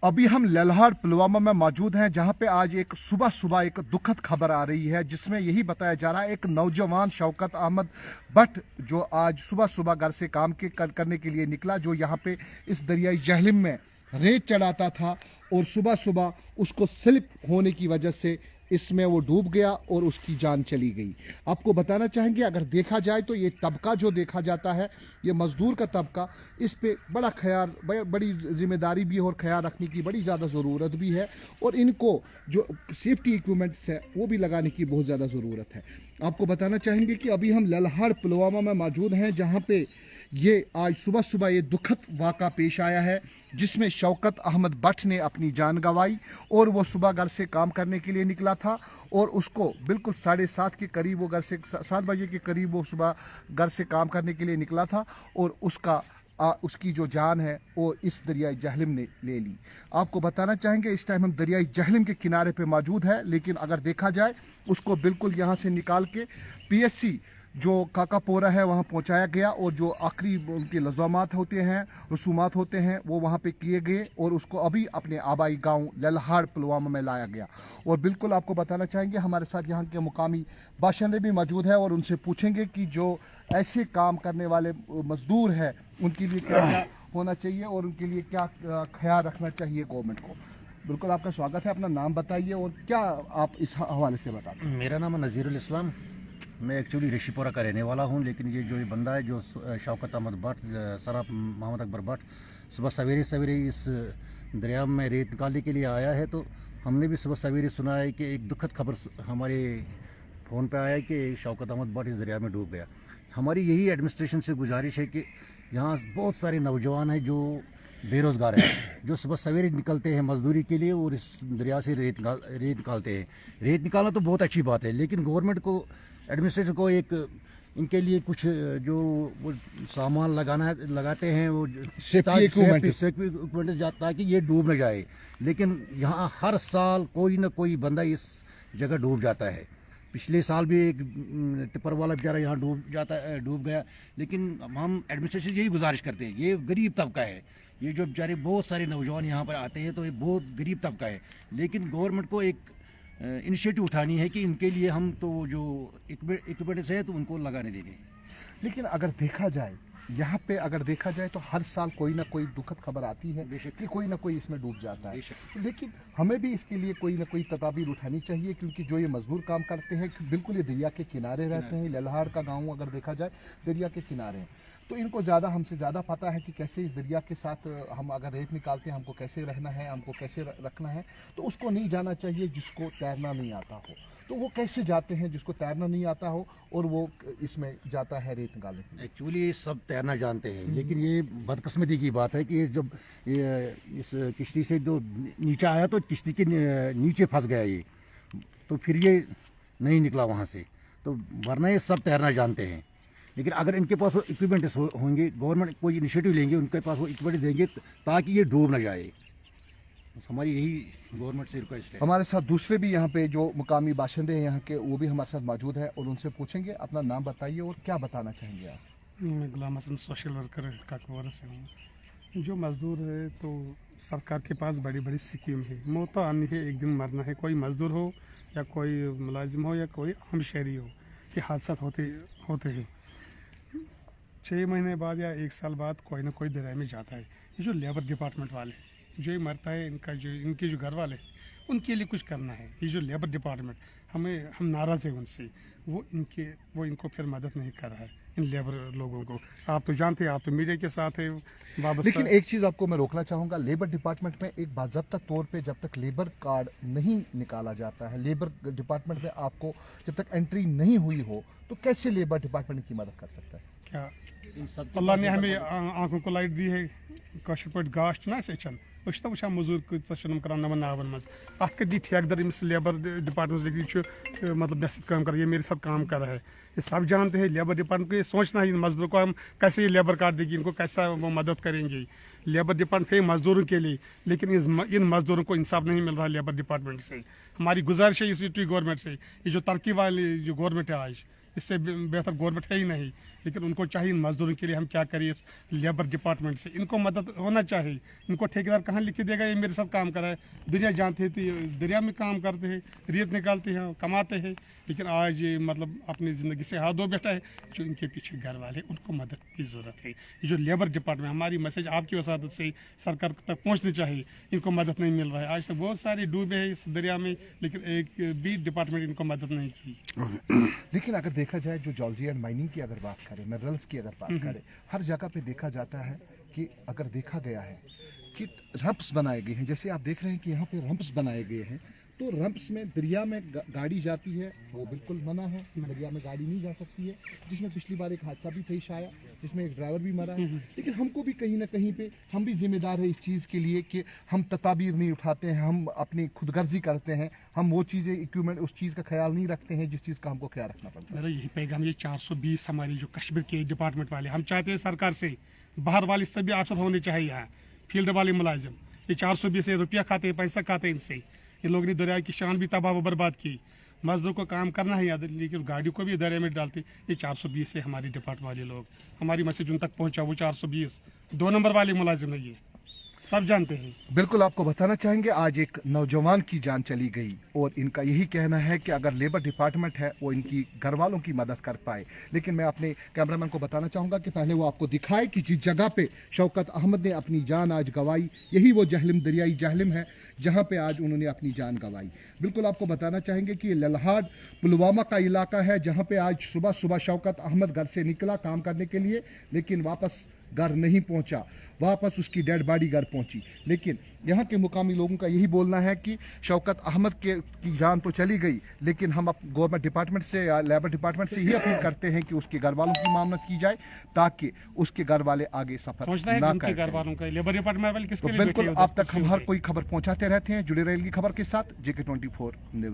अभी हम ललहाड़ पुलवामा में मौजूद हैं, जहां पे आज एक सुबह सुबह एक दुखद खबर आ रही है, जिसमें यही बताया जा रहा है एक नौजवान शौकत अहमद भट्ट जो आज सुबह सुबह घर से काम करने के लिए निकला, जो यहां पे इस दरियाई जहलिम में रेत चढ़ाता था और सुबह सुबह उसको स्लिप होने की वजह से इसमें वो डूब गया और उसकी जान चली गई। आपको बताना चाहेंगे, अगर देखा जाए तो ये तबका जो देखा जाता है, ये मजदूर का तबका, इस पे बड़ा ख्याल, बड़ी जिम्मेदारी भी और ख्याल रखने की बड़ी ज़्यादा ज़रूरत भी है और इनको जो सेफ्टी इक्विपमेंट्स है वो भी लगाने की बहुत ज़्यादा ज़रूरत है। आपको बताना चाहेंगे कि अभी हम ललहाड़ पुलवामा में मौजूद हैं, जहाँ पे ये आज सुबह सुबह ये दुखद वाक़ा पेश आया है, जिसमें शौकत अहमद भट्ट ने अपनी जान गंवाई और वो सुबह घर से काम करने के लिए निकला था और उसको बिल्कुल 7:30 के करीब, वो घर से 7 बजे के करीब वो सुबह घर से काम करने के लिए निकला था और उसकी जो जान है वो इस दरियाई जहलिम ने ले ली। आपको बताना चाहेंगे, इस टाइम हम दरियाई जहलिम के किनारे पे मौजूद है, लेकिन अगर देखा जाए उसको बिल्कुल यहाँ से निकाल के PSC जो काकापोरा है वहाँ पहुँचाया गया और जो आखिरी उनके लज़ामात होते हैं, रसूमात होते हैं, वो वहाँ पे किए गए और उसको अभी अपने आबाई गांव ललहाड़ पुलवामा में लाया गया। और बिल्कुल आपको बताना चाहेंगे, हमारे साथ यहाँ के मुकामी बाशिंदे भी मौजूद है और उनसे पूछेंगे कि जो ऐसे काम करने वाले मजदूर हैं उनके लिए क्या क्या होना चाहिए और उनके लिए क्या ख्याल रखना चाहिए गवर्नमेंट को। बिल्कुल आपका स्वागत है, अपना नाम बताइए और क्या आप इस हवाले से बताते हैं। मेरा नाम है नज़ीरुल इस्लाम, मैं एक्चुअली ऋषिपुरा का रहने वाला हूं, लेकिन ये जो बंदा है जो शौकत अहमद भट्ट सराफ मोहम्मद अकबर भट्ट सुबह सवेरे सवेरे इस दरिया में रेत निकालने के लिए आया है, तो हमने भी सुबह सवेरे सुना है कि एक दुखद खबर हमारे फ़ोन पे आया है कि शौकत अहमद भट्ट इस दरिया में डूब गया। हमारी यही एडमिनिस्ट्रेशन से गुजारिश है कि यहाँ बहुत सारे नौजवान हैं जो बेरोज़गार हैं, जो सुबह सवेरे निकलते हैं मजदूरी के लिए और इस दरिया से रेत निकालते हैं। रेत निकालना तो बहुत अच्छी बात है, लेकिन गवर्नमेंट को, एडमिनिस्ट्रेशन को एक इनके लिए कुछ जो वो सामान लगाते हैं, वो सेफ्टी इक्विपमेंट ताकि ये डूब न जाए। लेकिन यहाँ हर साल कोई ना कोई बंदा इस जगह डूब जाता है। पिछले साल भी एक टिप्पर वाला बेचारा यहाँ डूब गया। लेकिन हम एडमिनिस्ट्रेशन यही गुजारिश करते हैं, ये गरीब तबका है, ये जो बेचारे बहुत सारे नौजवान यहाँ पर आते हैं, तो ये बहुत गरीब तबका है। लेकिन गवर्नमेंट को एक इनिशिएटिव उठानी है कि इनके लिए हम तो जो इक्विपमेंट्स है तो उनको लगाने देंगे। लेकिन अगर देखा जाए, यहाँ पे अगर देखा जाए तो हर साल कोई ना कोई दुखद खबर आती है कि कोई ना कोई इसमें डूब जाता है, लेकिन हमें भी इसके लिए कोई ना कोई तदाबीर उठानी चाहिए, क्योंकि जो ये मजदूर काम करते हैं बिल्कुल ये दरिया के किनारे रहते हैं। ललहाड़ का गाँव अगर देखा जाए दरिया के किनारे हैं, तो इनको ज़्यादा हमसे ज़्यादा पता है कि कैसे इस दरिया के साथ हम अगर रेत निकालते हैं हमको कैसे रहना है, हमको कैसे रखना है। तो उसको नहीं जाना चाहिए जिसको तैरना नहीं आता हो, तो वो कैसे जाते हैं जिसको तैरना नहीं आता हो और वो इसमें जाता है रेत निकालने। एक्चुअली सब तैरना जानते हैं, लेकिन ये बदकिस्मती की बात है कि जब इस किश्ती से जो नीचे आया तो किश्ती के नीचे फंस गया ये, तो फिर ये नहीं निकला वहाँ से। तो वरना ये सब तैरना जानते हैं, लेकिन अगर इनके पास वो इक्विपमेंट होंगे, गवर्नमेंट कोई इनिशिएटिव लेंगे, उनके पास वो इक्विपमेंट देंगे ताकि ये डूब न जाए। हमारी यही गवर्नमेंट से रिक्वेस्ट है। हमारे साथ दूसरे भी यहाँ पे जो मुकामी बाशिंदे हैं यहाँ के, वो भी हमारे साथ मौजूद है और उनसे पूछेंगे। अपना नाम बताइए और क्या बताना चाहेंगे आप। मैं गुलाम हसन सोशल वर्कर काकवारा से हूँ। जो मज़दूर है तो सरकार के पास बड़ी बड़ी स्कीम है, मौत तो आनी है, एक दिन मरना है। कोई मज़दूर हो या कोई मुलाजिम हो या कोई आम शहरी हो, ये हादसा होते हैं। 6 महीने बाद या 1 साल बाद कोई ना कोई दरिया में जाता है। ये जो लेबर डिपार्टमेंट वाले जो ही मरता है, इनके जो घर वाले उनके लिए कुछ करना है। ये जो लेबर डिपार्टमेंट, हम नाराज़ हैं उनसे, वो इनको फिर मदद नहीं कर रहा है, इन लेबर लोगों को। आप तो जानते हैं, आप तो मीडिया के साथ है वाबस्ता। लेकिन एक चीज़ आपको मैं रोकना चाहूँगा, लेबर डिपार्टमेंट में एक बाज़ाब्ता तौर पे जब तक लेबर कार्ड नहीं निकाला जाता है, लेबर डिपार्टमेंट में आपको जब तक एंट्री नहीं हुई हो, तो कैसे लेबर डिपार्टमेंट की मदद कर सकता है? क्या अल्लाह ने हमें आंखों को लाइट दी है, कशर पे गाश ना सेचन तो वुचान मजूर कम कर नमन नावन मज अत दी ठेकेदार इस लेबर डिपार्टमेंट मतलब मे काम कर, ये मेरे साथ काम कर रहा है। ये सब जानते हैं, लेबर डिपार्टमेंट को ये सोचना है इन मजदूरों को हम कैसे ये लेबर कार्ड देगी, इनको कैसा वो मदद करेंगे। लेबर डिपार्टमेंट है मजदूरों के लिए, लेकिन इन मजदूरों को इंसाफ नहीं मिल रहा लेबर डिपार्टमेंट से। हमारी गुजारिश है इसी गवर्नमेंट से, ये जो तरक्की वाली जो गवर्नमेंट है आज, इससे बेहतर गवर्नमेंट है ही नहीं। लेकिन उनको चाहिए इन मजदूरों के लिए हम क्या करें, इस लेबर डिपार्टमेंट से इनको मदद होना चाहिए। इनको ठेकेदार कहाँ लिख के देगा ये मेरे साथ काम करा है। दुनिया जानती थी दरिया में काम करते हैं, रेत निकालते हैं, कमाते हैं, लेकिन आज ये मतलब अपनी ज़िंदगी से हाथ धो बैठा है। जो इनके पीछे घर वाले उनको मदद की ज़रूरत है। ये जो लेबर डिपार्टमेंट, हमारी मैसेज आपकी वसादत से सरकार तक पहुँचनी चाहिए। इनको मदद नहीं मिल रहा है। आज तक बहुत सारे डूबे हैं इस दरिया में, लेकिन एक भी डिपार्टमेंट इनको मदद नहीं की। लेकिन अगर देखा जाए जो जॉर्जिया एंड माइनिंग की अगर बात करें, मिनरल्स की अगर बात करें, हर जगह पे देखा जाता है कि अगर देखा गया है कि रम्प्स बनाए गए हैं। जैसे आप देख रहे हैं कि यहाँ पे रम्प्स बनाए गए हैं, तो रम्प्स में दरिया में गाड़ी जाती है वो बिल्कुल मना है, दरिया में गाड़ी नहीं जा सकती है। जिसमें पिछली बार एक हादसा भी पेश आया जिसमें एक ड्राइवर भी मरा है। लेकिन हमको भी कहीं ना कहीं पे हम भी जिम्मेदार है इस चीज़ के लिए कि हम तदाबीर नहीं उठाते हैं, हम अपनी खुदगर्जी करते हैं, हम वो चीज़ें इक्विपमेंट उस चीज़ का ख्याल नहीं रखते हैं जिस चीज़ का हमको ख्याल रखना पड़ता है। मेरा यही पैगाम, ये 420 हमारी जो कश्मीर के डिपार्टमेंट वाले, हम चाहते हैं सरकार से बाहर वाले सभी अफसर होने चाहिए यहाँ, फील्ड वाले मुलाजिम। ये 420 रुपया खाते हैं, पैसा खाते हैं इनसे। इन लोगों ने दरिया की शान भी तबाह व बर्बाद की। मजदूर को काम करना है याद, लेकिन गाड़ी को भी दरिया में डालते। ये 420 है हमारी डिपार्टमेंट वाले लोग, हमारी मैसेज उन तक पहुंचा। वो 420 2 नंबर वाले मुलाजिम है, ये सब जानते हैं। बिल्कुल आपको बताना चाहेंगे आज एक नौजवान की जान चली गई और इनका यही कहना है कि अगर लेबर डिपार्टमेंट है वो इनकी घर वालों की मदद कर पाए। लेकिन मैं अपने कैमरामैन को बताना चाहूँगा कि पहले वो आपको दिखाए कि जिस जगह पे शौकत अहमद ने अपनी जान आज गंवाई, यही वो जहलम दरियाई जहलम है जहाँ पे आज उन्होंने अपनी जान गंवाई। बिल्कुल आपको बताना चाहेंगे कि ये ललहाड पुलवामा का इलाका है जहाँ पे आज सुबह सुबह शौकत अहमद घर से निकला काम करने के लिए, लेकिन वापस घर नहीं पहुंचा, वापस उसकी डेड बॉडी घर पहुंची। लेकिन यहाँ के मुकामी लोगों का यही बोलना है कि शौकत अहमद की जान तो चली गई, लेकिन हम गवर्नमेंट डिपार्टमेंट से या लेबर डिपार्टमेंट से यही अपील करते हैं कि उसके घर वालों की मामला की जाए ताकि उसके घर वाले आगे सफर ना घर करें। वालों का लेबर डिपार्टमेंट वाले किसके तो लिए बिल्कुल बैठे हैं आप तक हम हर कोई खबर पहुंचाते रहते हैं। जुड़े रहेंगे खबर के साथ JK24 न्यूज।